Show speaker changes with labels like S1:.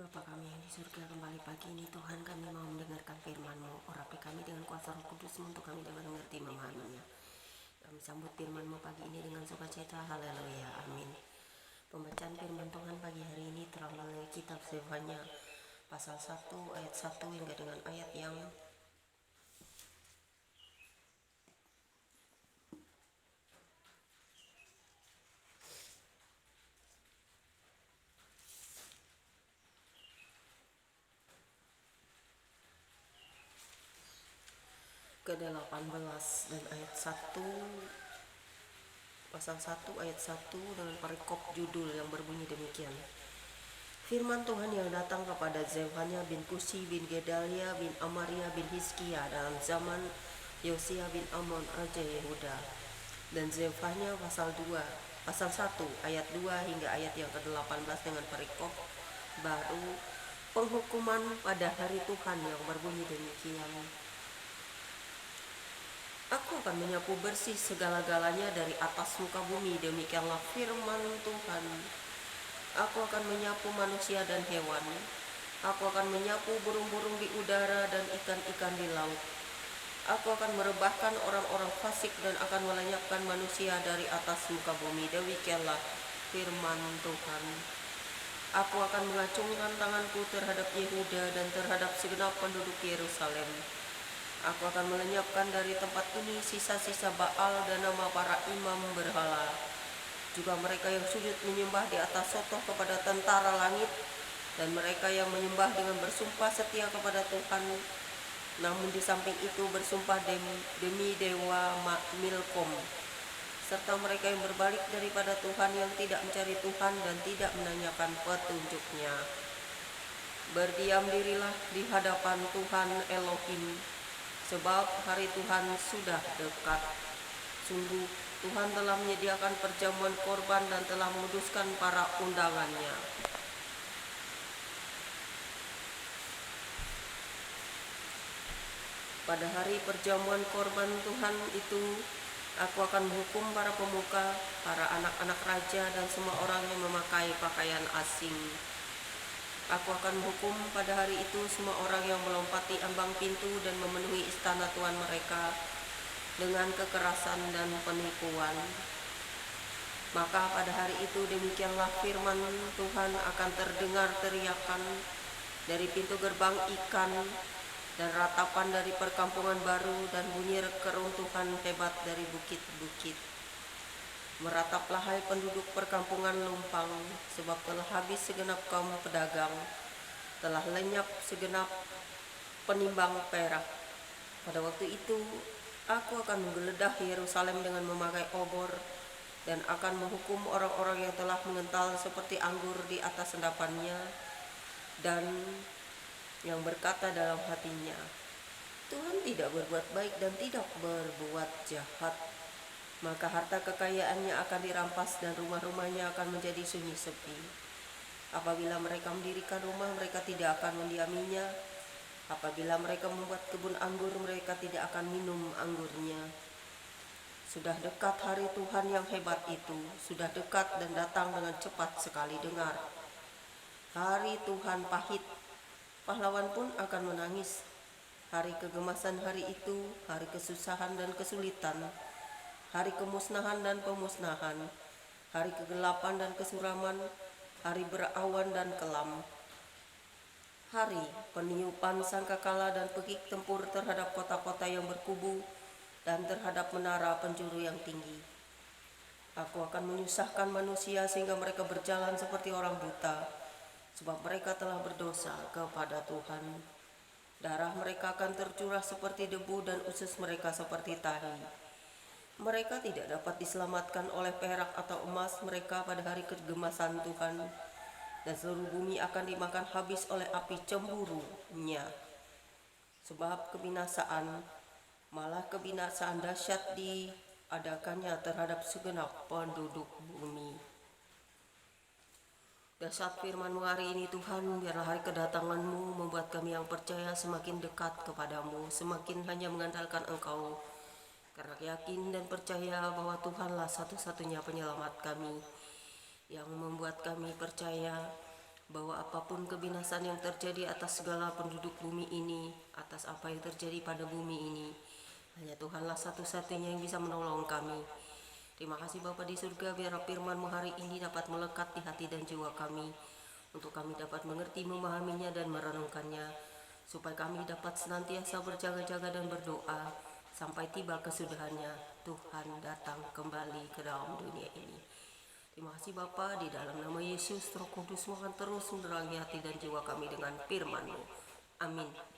S1: Bapa kami yang di surga, kembali pagi ini Tuhan kami mau mendengarkan firman-Mu. Urapi kami dengan kuasa Roh Kudus-Mu untuk kami dapat mengerti memahaminya. Kami sambut firman-Mu pagi ini dengan sukacita. Haleluya, amin. Pembacaan firman Tuhan pagi hari ini terambil dari kitab Zefanya pasal 1 ayat 1 hingga dengan ayat yang ke-18 dan ayat 1, pasal 1 ayat 1 dengan perikop judul yang berbunyi demikian. Firman Tuhan yang datang kepada Zefanya bin Kusi bin Gedalia bin Amaria bin Hizkia dalam zaman Yosia bin Amon Raja Yehuda. Dan Zefanya pasal 1 ayat 2 hingga ayat yang ke-18 dengan perikop baru, penghukuman pada hari Tuhan yang berbunyi demikian. Aku akan menyapu bersih segala-galanya dari atas muka bumi, demikianlah firman Tuhan. Aku akan menyapu manusia dan hewan. Aku akan menyapu burung-burung di udara dan ikan-ikan di laut. Aku akan merebahkan orang-orang fasik dan akan melenyapkan manusia dari atas muka bumi. Demikianlah firman Tuhan. Aku akan mengacungkan tanganku terhadap Yehuda dan terhadap segenap penduduk Yerusalem. Aku akan melenyapkan dari tempat ini sisa-sisa Baal dan nama para imam berhala. Juga mereka yang sujud menyembah di atas sotoh kepada tentara langit, dan mereka yang menyembah dengan bersumpah setia kepada Tuhan, namun di samping itu bersumpah demi dewa Milkom, serta mereka yang berbalik daripada Tuhan, yang tidak mencari Tuhan dan tidak menanyakan petunjuknya. Berdiam dirilah di hadapan Tuhan Elohim, sebab hari Tuhan sudah dekat. Sungguh Tuhan telah menyediakan perjamuan korban dan telah menguduskan para undangannya. Pada hari perjamuan korban Tuhan itu, aku akan menghukum para pemuka, para anak-anak raja, dan semua orang yang memakai pakaian asing. Aku akan menghukum pada hari itu semua orang yang melompati ambang pintu dan memenuhi istana Tuhan mereka dengan kekerasan dan penipuan. Maka pada hari itu demikianlah firman Tuhan, akan terdengar teriakan dari pintu gerbang ikan dan ratapan dari perkampungan baru dan bunyi keruntuhan hebat dari bukit-bukit. Merataplah hai penduduk perkampungan lumpang, sebab telah habis segenap kaum pedagang, telah lenyap segenap penimbang perak. Pada waktu itu aku akan menggeledah Yerusalem dengan memakai obor, dan akan menghukum orang-orang yang telah mengental seperti anggur di atas endapannya, dan yang berkata dalam hatinya, Tuhan tidak berbuat baik dan tidak berbuat jahat. Maka harta kekayaannya akan dirampas dan rumah-rumahnya akan menjadi sunyi sepi. Apabila mereka mendirikan rumah, mereka tidak akan mendiaminya. Apabila mereka membuat kebun anggur, mereka tidak akan minum anggurnya. Sudah dekat hari Tuhan yang hebat itu, sudah dekat dan datang dengan cepat sekali. Dengar, hari Tuhan pahit, pahlawan pun akan menangis. Hari kegemasan hari itu, hari kesusahan dan kesulitan, hari kemusnahan dan pemusnahan, hari kegelapan dan kesuraman, hari berawan dan kelam, hari peniupan sangkakala dan pegik tempur terhadap kota-kota yang berkubu dan terhadap menara penjuru yang tinggi. Aku akan menyusahkan manusia sehingga mereka berjalan seperti orang buta, sebab mereka telah berdosa kepada Tuhan. Darah mereka akan tercurah seperti debu dan usus mereka seperti tahi. Mereka tidak dapat diselamatkan oleh perak atau emas mereka pada hari kegemasan Tuhan, dan seluruh bumi akan dimakan habis oleh api cemburunya. Sebab malah kebinasaan dahsyat diadakannya terhadap segenap penduduk bumi. Dahsyat firman-Mu hari ini Tuhan, biarlah hari kedatangan-Mu membuat kami yang percaya semakin dekat kepadamu, semakin hanya mengandalkan Engkau, karena yakin dan percaya bahwa Tuhanlah satu-satunya penyelamat kami, yang membuat kami percaya bahwa apapun kebinasaan yang terjadi atas segala penduduk bumi ini, atas apa yang terjadi pada bumi ini, hanya Tuhanlah satu-satunya yang bisa menolong kami. Terima kasih Bapa di surga, biar firman-Mu hari ini dapat melekat di hati dan jiwa kami, untuk kami dapat mengerti, memahaminya, dan merenungkannya, supaya kami dapat senantiasa berjaga-jaga dan berdoa sampai tiba kesudahannya Tuhan datang kembali ke dalam dunia ini. Terima kasih Bapa, di dalam nama Yesus, Roh Kudus akan terus menerangi hati dan jiwa kami dengan firman-Mu. Amin.